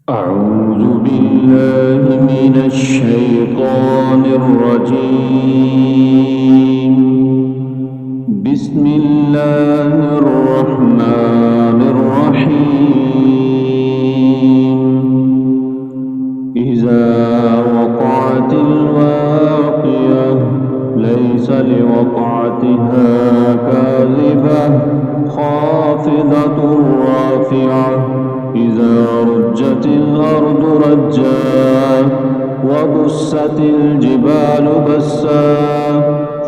أعوذ بالله من الشيطان الرجيم. بسم الله الرحمن الرحيم. إذا وقعت الواقعة ليس لوقعتها كاذبة خافضة رافعة إذا رجت الأرض رجا وبست الجبال بسا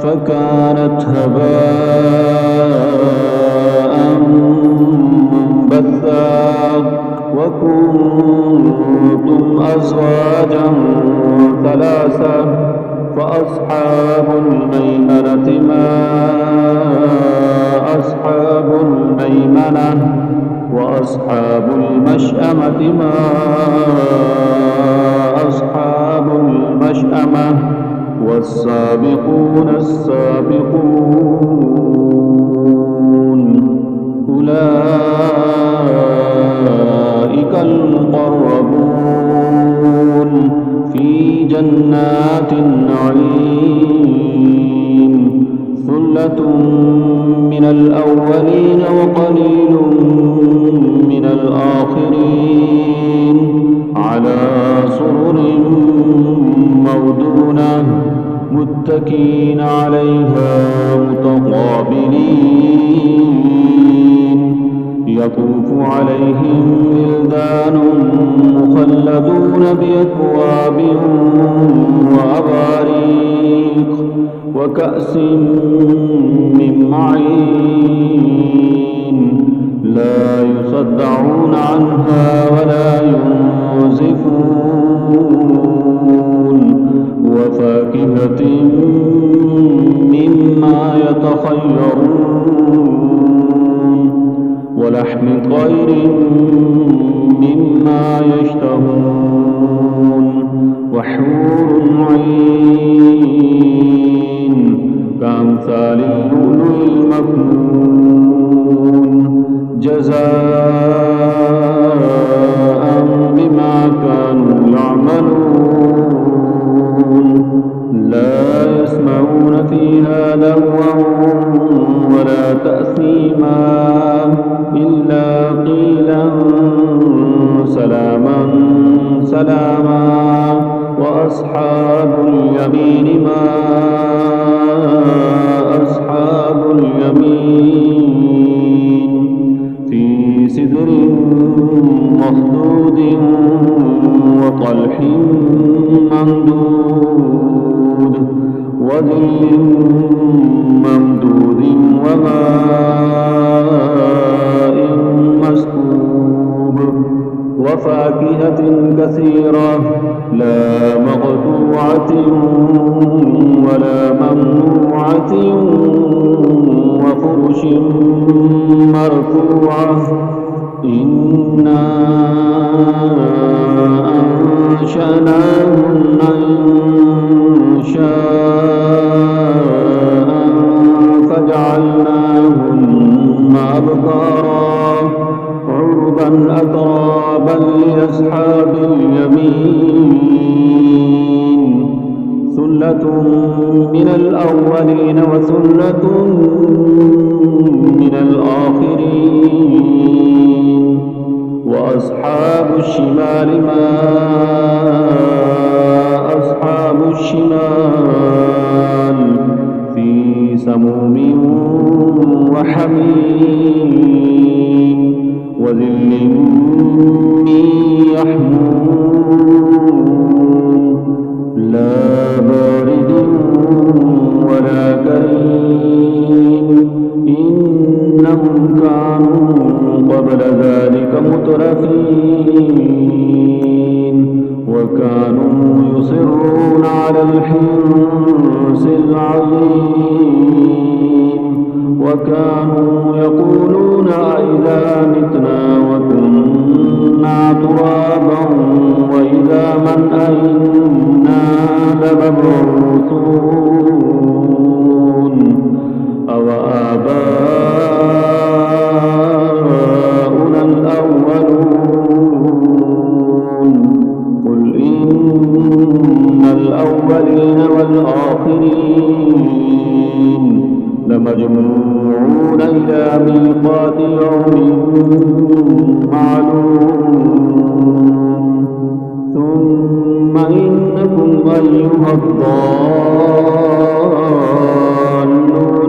فكانت هباء منبثا وكنتم أزواجا ثلاثا فأصحاب الميمنة ما أصحاب الميمنة وأصحاب المشأمة ما أصحاب المشأمة والسابقون السابقون أولئك المقربون في جنات النعيم ثلة من الأولين وقليل من الآخرين على سرر موضونة متكئين عليها متقابلين يطوف عليهم ولدان مخلدون بأكواب وأباريق وكأس من معين لا يصدعون عنها ولا ينزفون وفاكهة مما يتخيرون ولحم طير مما يشتهون وحور عين كأمثال اللؤلؤ المكنون جزاء بما كانوا يعملون لا يسمعون فيها لغوا ولا تأثيما إلا قيلا سلاما سلاما وأصحاب اليمين ما أصحاب اليمين في سدر مخضود وطلح ممدود وظل ممدود وماء مسكوب وفاكهة كثيرة لا مقطوعة ولا ممنوعة وفرش مرفوعة إنا أنشأناهن إنشاء فجعلناهن أبكارا عربا أترابا لأصحاب اليمين ثلة من الأولين وثلة من الآخرين وأصحاب الشمال ما أصحاب الشمال في سموم وحميم وظل من يحموم لا بارد ولا كريم إنهم كانوا قبل ذلك مترفين وكانوا يصرون على الحنث العظيم وكانوا يقولون أئذا متنا وكنا ترابا وإذا من أئنا لمبعوثون أو آباؤنا الأولون الأولين والآخرين لمجموعون إلى ميقات يوم معلوم ثم إنكم أيها الضالون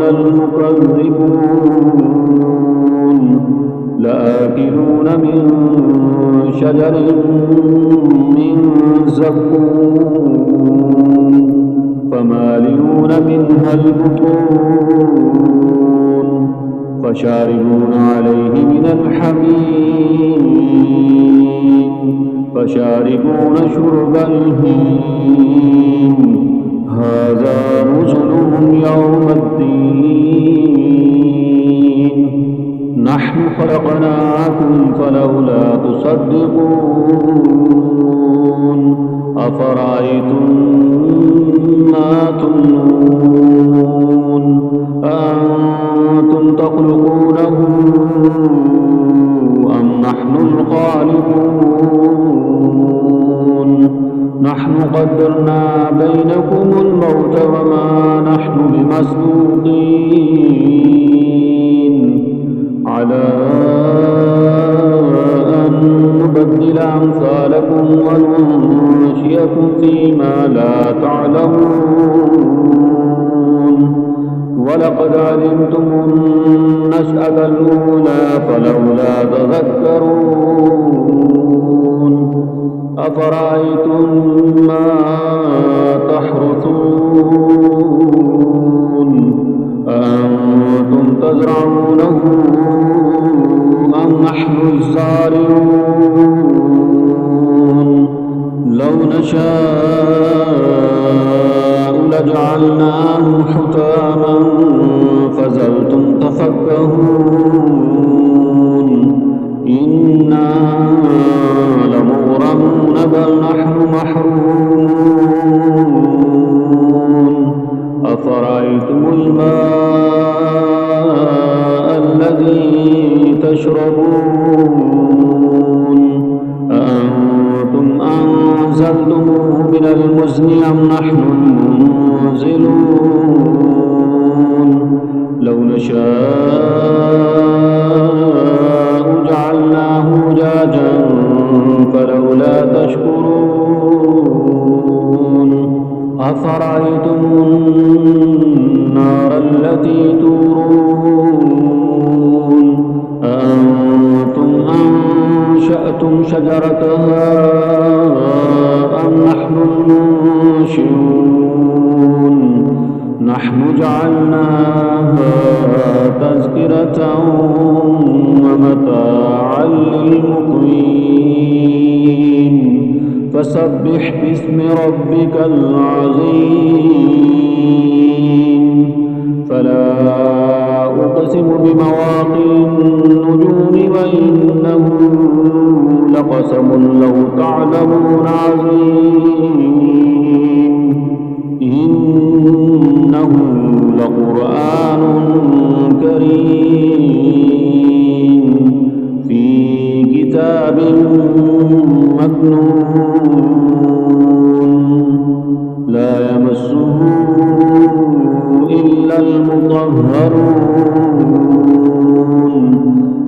المكذبون لآكلون من شجر من زقوم فمالئون منها البطون فشاربون عليه من الحميم فشاربون شرب الهيم هذا نزلهم يوم الدين نحن خلقناكم فلولا تصدقون أفرأيتم ما تمنون أأنتم تخلقونه أم نحن الخالقون نحن قدرنا بينكم الموت وما نحن بمسبوقين على أن نبدل أمثالكم وننشئكم فيما لا تعلمون ولقد علمتم النشأة الأولى فلولا تذكرون أفرأيتم ما تحرثون أأنتم تزرعونه أم نحن الزارعون لو نشاء لجعلناه حطاما فظلتم تفكهون إنا لمغرمون بل نحن محرومون أفرأيتم الماء الذي تشربون أأنتم أنزلتموه من المزن أم نحن المنزلون لو نشاء جعلناه أجاجا فلولا تشكرون أفرأيتم النار التي تورون أأنتم أنشأتم شجرتها أم نحن المنشئون نحن جعلناها تذكرة ومتاعا للمقوين فسبح باسم ربك العظيم فلا أقسم بمواقع النجوم وإنه لقسم لو تعلمون عظيم إنه لقرآن كريم في كتاب مكنون لا يمسه إلا المطهرون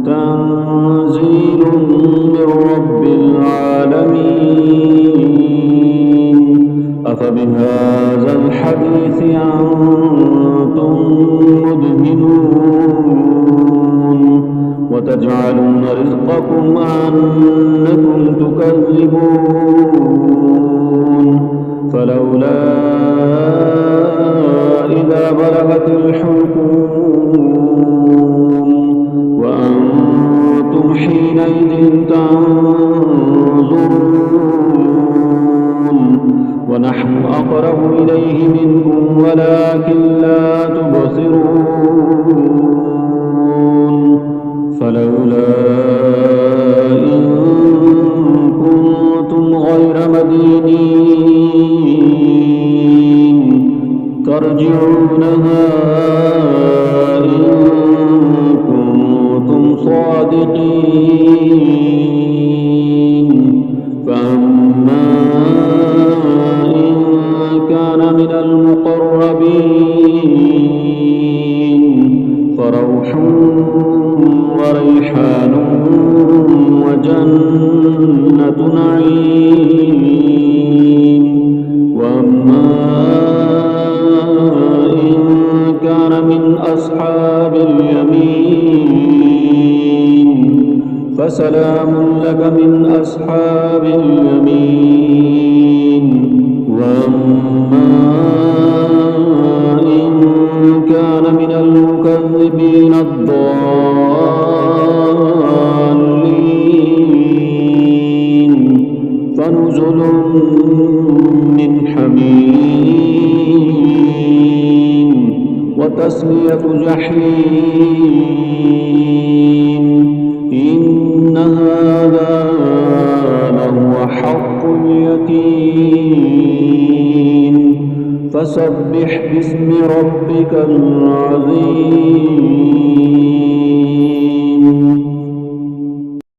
تنزيل من رب العالمين أفبهذا الحديث أنتم مدهنون وتجعلون رزقكم أنكم تكذبون فلولا إذا بلغت الحلقوم وأنتم حينئذ تنظرون ونحن أقرب إليه منكم ولكن لا تبصرون فلولا إن كنتم غير مدينين ترجعونها إن كنتم صادقين فأما إن كان جنة نعيم. وأما إن كان من أصحاب اليمين فسلام لك من أصحاب اليمين. وأما إن كان من المكذبين الضالين فنزل من حميم وتصلية جحيم. إن هذا لهو حق اليقين. فسبح باسم ربك العظيم.